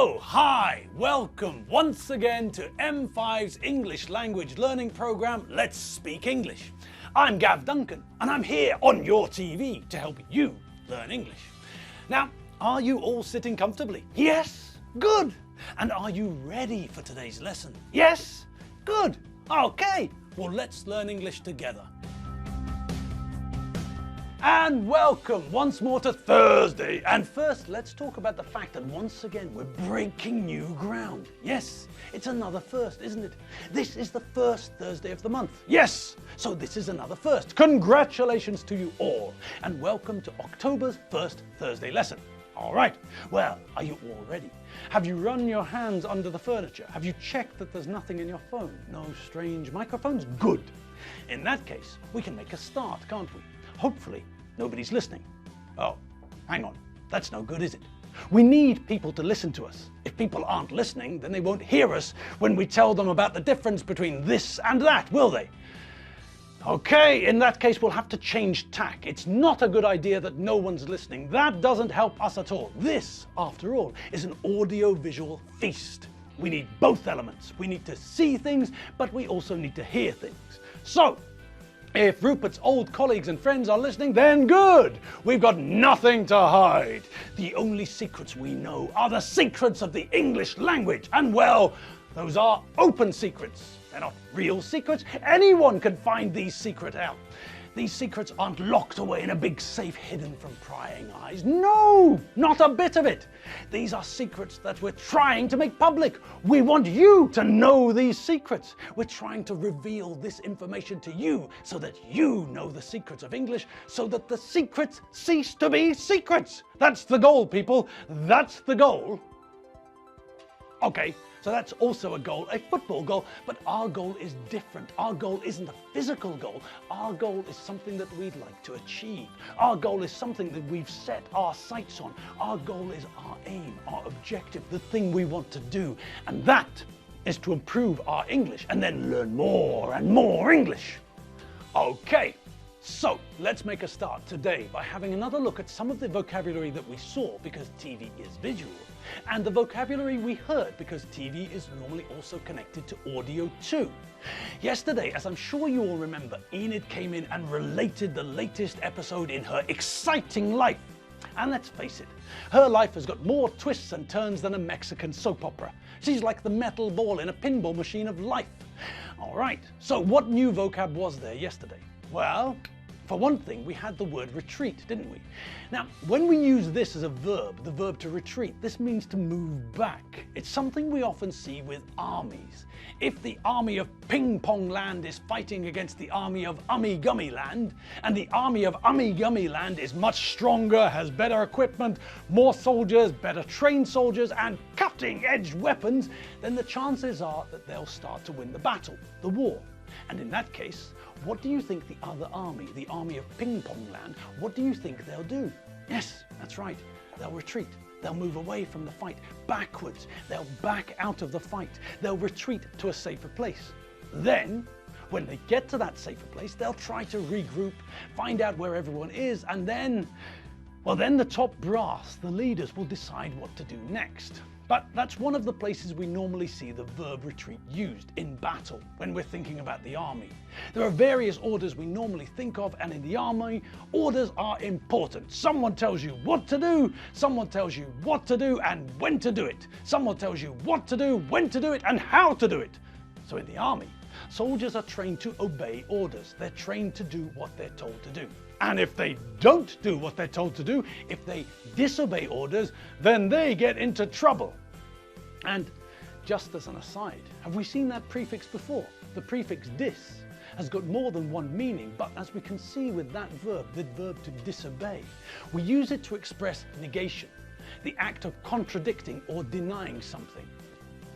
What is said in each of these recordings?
So, hi, welcome once again to M5's English language learning program, Let's Speak English. I'm Gav Duncan and I'm here on your TV to help you learn English. Now, are you all sitting comfortably? Yes? Good. And are you ready for today's lesson? Yes? Good. Okay, well let's learn English together. And welcome once more to Thursday. And first, let's talk about the fact that once again we're breaking new ground. Yes, it's another first, isn't it? This is the first Thursday of the month. Yes, so this is another first. Congratulations to you all, and welcome to October's first Thursday lesson. All right, well, are you all ready? Have you run your hands under the furniture? Have you checked that there's nothing in your phone? No strange microphones? Good. In that case, we can make a start, can't we? Hopefully, nobody's listening. Oh, hang on. That's no good, is it? We need people to listen to us. If people aren't listening, then they won't hear us when we tell them about the difference between this and that, will they? Okay, in that case, we'll have to change tack. It's not a good idea that no one's listening. That doesn't help us at all. This, after all, is an audio-visual feast. We need both elements. We need to see things, but we also need to hear things. So, if Rupert's old colleagues and friends are listening, then good! We've got nothing to hide. The only secrets we know are the secrets of the English language. And well, those are open secrets. They're not real secrets. Anyone can find these secrets out. These secrets aren't locked away in a big safe hidden from prying eyes. No, not a bit of it. These are secrets that we're trying to make public. We want you to know these secrets. We're trying to reveal this information to you so that you know the secrets of English, so that the secrets cease to be secrets. That's the goal, people. That's the goal. Okay. So that's also a goal, a football goal, but our goal is different. Our goal isn't a physical goal. Our goal is something that we'd like to achieve. Our goal is something that we've set our sights on. Our goal is our aim, our objective, the thing we want to do. And that is to improve our English and then learn more and more English. Okay. So, let's make a start today by having another look at some of the vocabulary that we saw because TV is visual, and the vocabulary we heard because TV is normally also connected to audio too. Yesterday, as I'm sure you all remember, Enid came in and related the latest episode in her exciting life. And let's face it, her life has got more twists and turns than a Mexican soap opera. She's like the metal ball in a pinball machine of life. All right, so what new vocab was there yesterday? Well, for one thing, we had the word retreat, didn't we? Now, when we use this as a verb, the verb to retreat, this means to move back. It's something we often see with armies. If the army of Ping Pong Land is fighting against the army of Ummy Gummy Land, and the army of Ummy Gummy Land is much stronger, has better equipment, more soldiers, better trained soldiers, and cutting-edge weapons, then the chances are that they'll start to win the battle, the war. And in that case, what do you think the other army, the army of Ping Pong Land, what do you think they'll do? Yes, that's right. They'll retreat. They'll move away from the fight, backwards. They'll back out of the fight. They'll retreat to a safer place. Then, when they get to that safer place, they'll try to regroup, find out where everyone is, and then, well, then the top brass, the leaders, will decide what to do next. But that's one of the places we normally see the verb retreat used, in battle, when we're thinking about the army. There are various orders we normally think of, and in the army, orders are important. Someone tells you what to do, someone tells you what to do and when to do it. Someone tells you what to do, when to do it, and how to do it. So in the army, soldiers are trained to obey orders. They're trained to do what they're told to do. And if they don't do what they're told to do, if they disobey orders, then they get into trouble. And just as an aside, have we seen that prefix before? The prefix dis has got more than one meaning, but as we can see with that verb, the verb to disobey, we use it to express negation, the act of contradicting or denying something.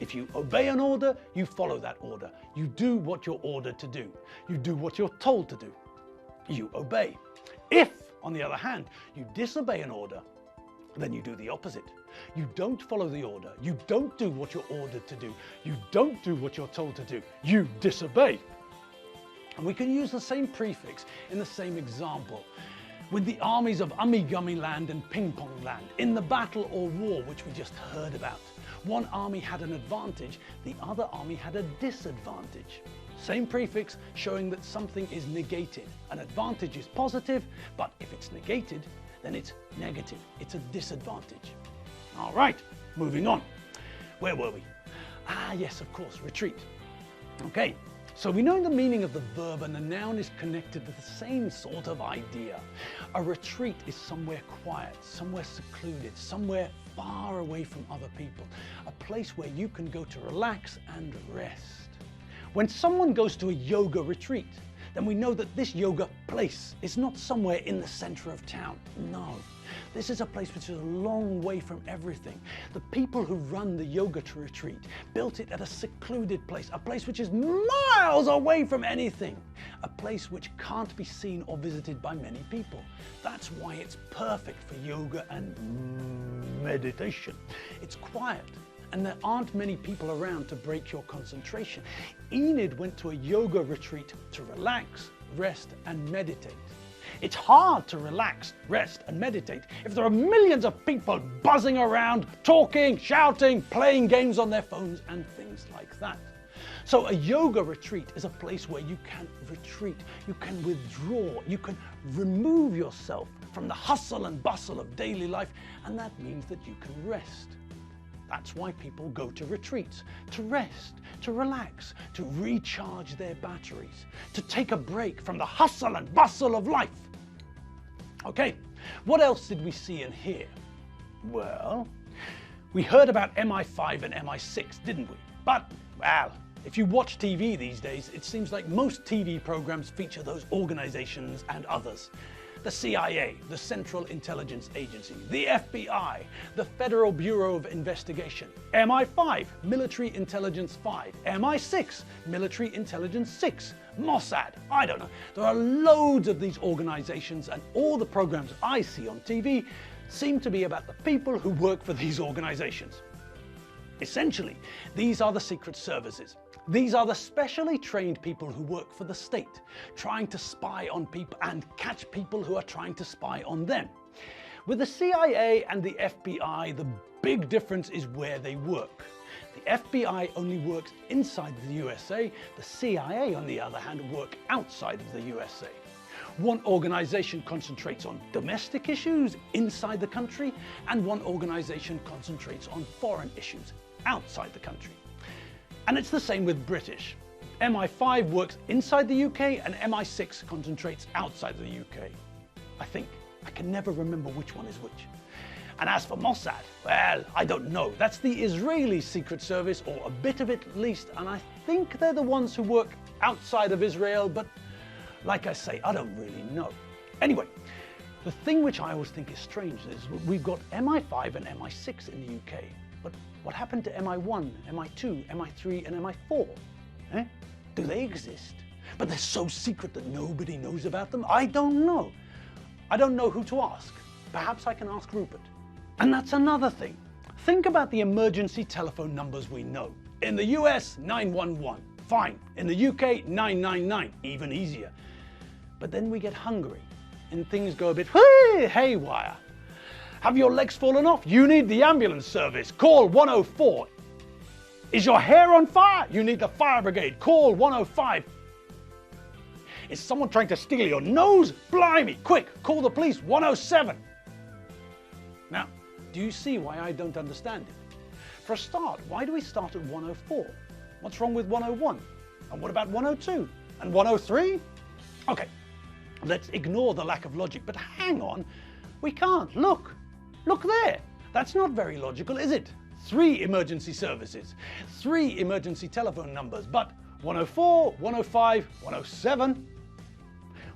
If you obey an order, you follow that order. You do what you're ordered to do. You do what you're told to do. You obey. If, on the other hand, you disobey an order, then you do the opposite. You don't follow the order. You don't do what you're ordered to do. You don't do what you're told to do. You disobey. And we can use the same prefix in the same example. with the armies of Ummy-Gummy Land and Ping Pong Land in the battle or war which we just heard about. One army had an advantage, the other army had a disadvantage. Same prefix showing that something is negated. An advantage is positive, but if it's negated, then it's negative. It's a disadvantage. All right, moving on. Where were we? Yes, of course, retreat. Okay, so we know the meaning of the verb and the noun is connected with the same sort of idea. A retreat is somewhere quiet, somewhere secluded, somewhere far away from other people. A place where you can go to relax and rest. When someone goes to a yoga retreat, then we know that this yoga place is not somewhere in the center of town. No, this is a place which is a long way from everything. The people who run the yoga retreat built it at a secluded place, a place which is miles away from anything, a place which can't be seen or visited by many people. That's why it's perfect for yoga and meditation. It's quiet, and there aren't many people around to break your concentration. Enid went to a yoga retreat to relax, rest, and meditate. It's hard to relax, rest, and meditate if there are millions of people buzzing around, talking, shouting, playing games on their phones, and things like that. So a yoga retreat is a place where you can retreat, you can withdraw, you can remove yourself from the hustle and bustle of daily life, and that means that you can rest. That's why people go to retreats, to rest, to relax, to recharge their batteries, to take a break from the hustle and bustle of life. Okay, what else did we see and hear? Well, we heard about MI5 and MI6, didn't we? But, well, if you watch TV these days, it seems like most TV programs feature those organizations and others. The CIA, the Central Intelligence Agency, the FBI, the Federal Bureau of Investigation, MI5, Military Intelligence 5, MI6, Military Intelligence 6, Mossad, I don't know. There are loads of these organizations, and all the programs I see on TV seem to be about the people who work for these organizations. Essentially, these are the secret services. These are the specially trained people who work for the state, trying to spy on people and catch people who are trying to spy on them. With the CIA and the FBI, the big difference is where they work. The FBI only works inside the USA, the CIA, on the other hand, work outside of the USA. One organization concentrates on domestic issues inside the country, and one organization concentrates on foreign issues outside the country. And it's the same with British. MI5 works inside the UK and MI6 concentrates outside the UK. I think. I can never remember which one is which. And as for Mossad, well, I don't know. That's the Israeli Secret Service, or a bit of it at least, and I think they're the ones who work outside of Israel, but like I say, I don't really know. Anyway, the thing which I always think is strange is we've got MI5 and MI6 in the UK, but what happened to MI1, MI2, MI3 and MI4? Do they exist? But they're so secret that nobody knows about them? I don't know. I don't know who to ask. Perhaps I can ask Rupert. And that's another thing. Think about the emergency telephone numbers we know. In the US, 911. Fine. In the UK, 999. Even easier. But then we get hungry and things go a bit haywire. Have your legs fallen off? You need the ambulance service. Call 104. Is your hair on fire? You need the fire brigade. Call 105. Is someone trying to steal your nose? Blimey, quick, call the police, 107. Now, do you see why I don't understand it? For a start, why do we start at 104? What's wrong with 101? And what about 102? And 103? Okay, let's ignore the lack of logic, but hang on, we can't. Look there. That's not very logical, is it? 3 emergency services, 3 emergency telephone numbers, but 104, 105, 107.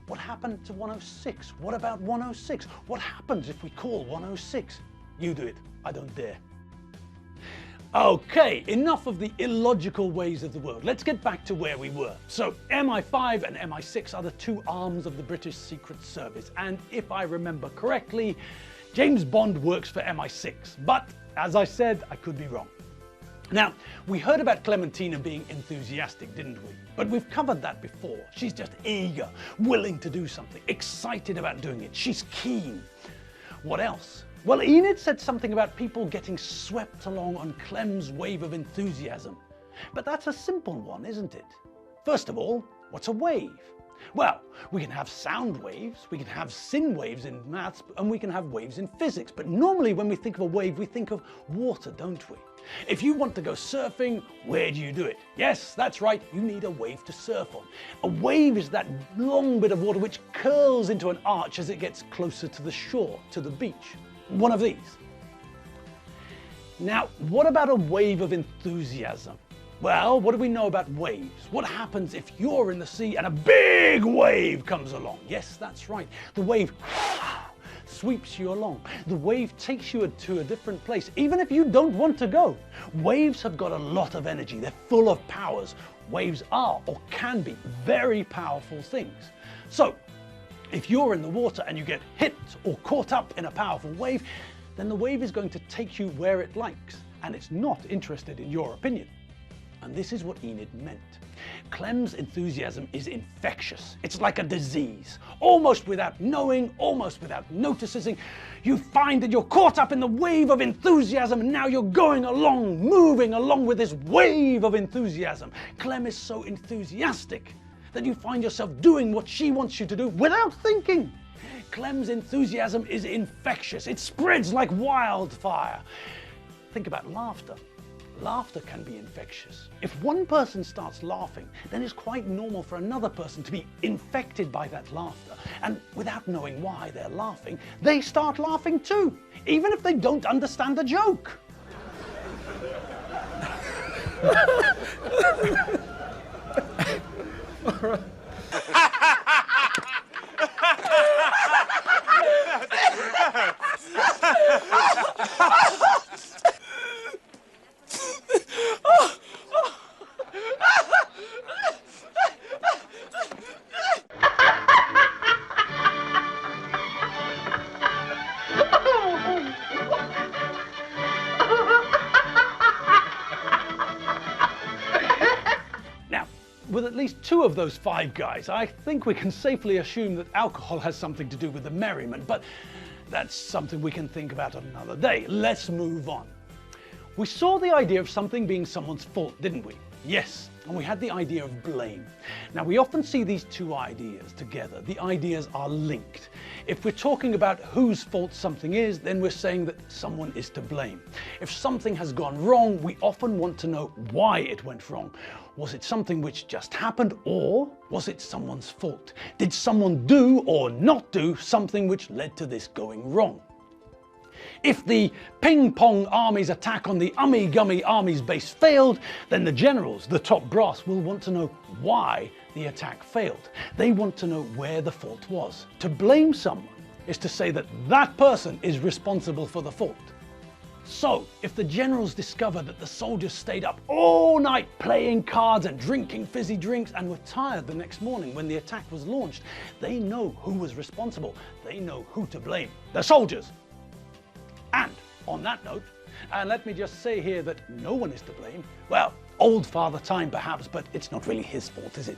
What happened to 106? What about 106? What happens if we call 106? You do it, I don't dare. Okay, enough of the illogical ways of the world. Let's get back to where we were. So MI5 and MI6 are the 2 arms of the British Secret Service, and if I remember correctly, James Bond works for MI6, but as I said, I could be wrong. Now, we heard about Clementina being enthusiastic, didn't we? But we've covered that before. She's just eager, willing to do something, excited about doing it. She's keen. What else? Well, Enid said something about people getting swept along on Clem's wave of enthusiasm. But that's a simple one, isn't it? First of all, what's a wave? Well, we can have sound waves, we can have sin waves in maths, and we can have waves in physics. But normally when we think of a wave, we think of water, don't we? If you want to go surfing, where do you do it? Yes, that's right, you need a wave to surf on. A wave is that long bit of water which curls into an arch as it gets closer to the shore, to the beach. One of these. Now, what about a wave of enthusiasm? Well, what do we know about waves? What happens if you're in the sea and a big wave comes along? Yes, that's right. The wave sweeps you along. The wave takes you to a different place, even if you don't want to go. Waves have got a lot of energy. They're full of powers. Waves are, or can be, very powerful things. So, if you're in the water and you get hit or caught up in a powerful wave, then the wave is going to take you where it likes, and it's not interested in your opinion. And this is what Enid meant. Clem's enthusiasm is infectious. It's like a disease. Almost without knowing, almost without noticing, you find that you're caught up in the wave of enthusiasm, and now you're going along, moving along with this wave of enthusiasm. Clem is so enthusiastic that you find yourself doing what she wants you to do without thinking. Clem's enthusiasm is infectious. It spreads like wildfire. Think about laughter. Laughter can be infectious. If one person starts laughing, then it's quite normal for another person to be infected by that laughter. And without knowing why they're laughing, they start laughing too, even if they don't understand the joke. With at least two of those five guys, I think we can safely assume that alcohol has something to do with the merriment, but that's something we can think about another day. Let's move on. We saw the idea of something being someone's fault, didn't we? Yes, and we had the idea of blame. Now, we often see these two ideas together. The ideas are linked. If we're talking about whose fault something is, then we're saying that someone is to blame. If something has gone wrong, we often want to know why it went wrong. Was it something which just happened, or was it someone's fault? Did someone do or not do something which led to this going wrong? If the ping-pong army's attack on the ummy-gummy army's base failed, then the generals, the top brass, will want to know why the attack failed. They want to know where the fault was. To blame someone is to say that that person is responsible for the fault. So, if the generals discover that the soldiers stayed up all night playing cards and drinking fizzy drinks and were tired the next morning when the attack was launched, they know who was responsible. They know who to blame. The soldiers. And on that note, and let me just say here that no one is to blame. Well, old Father Time perhaps, but it's not really his fault, is it?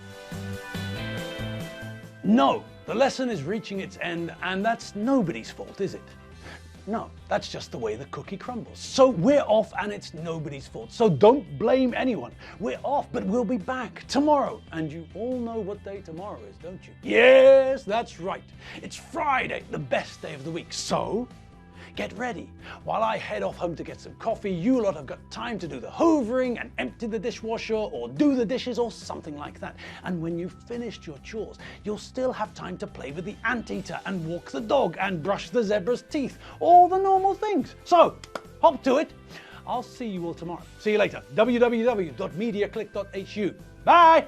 No, the lesson is reaching its end, and that's nobody's fault, is it? No, that's just the way the cookie crumbles. So we're off and it's nobody's fault. So don't blame anyone. We're off, but we'll be back tomorrow. And you all know what day tomorrow is, don't you? Yes, that's right. It's Friday, the best day of the week. So get ready. While I head off home to get some coffee, you lot have got time to do the hoovering and empty the dishwasher or do the dishes or something like that. And when you've finished your chores, you'll still have time to play with the anteater and walk the dog and brush the zebra's teeth. All the normal things. So, hop to it. I'll see you all tomorrow. See you later. www.mediaclick.hu. Bye!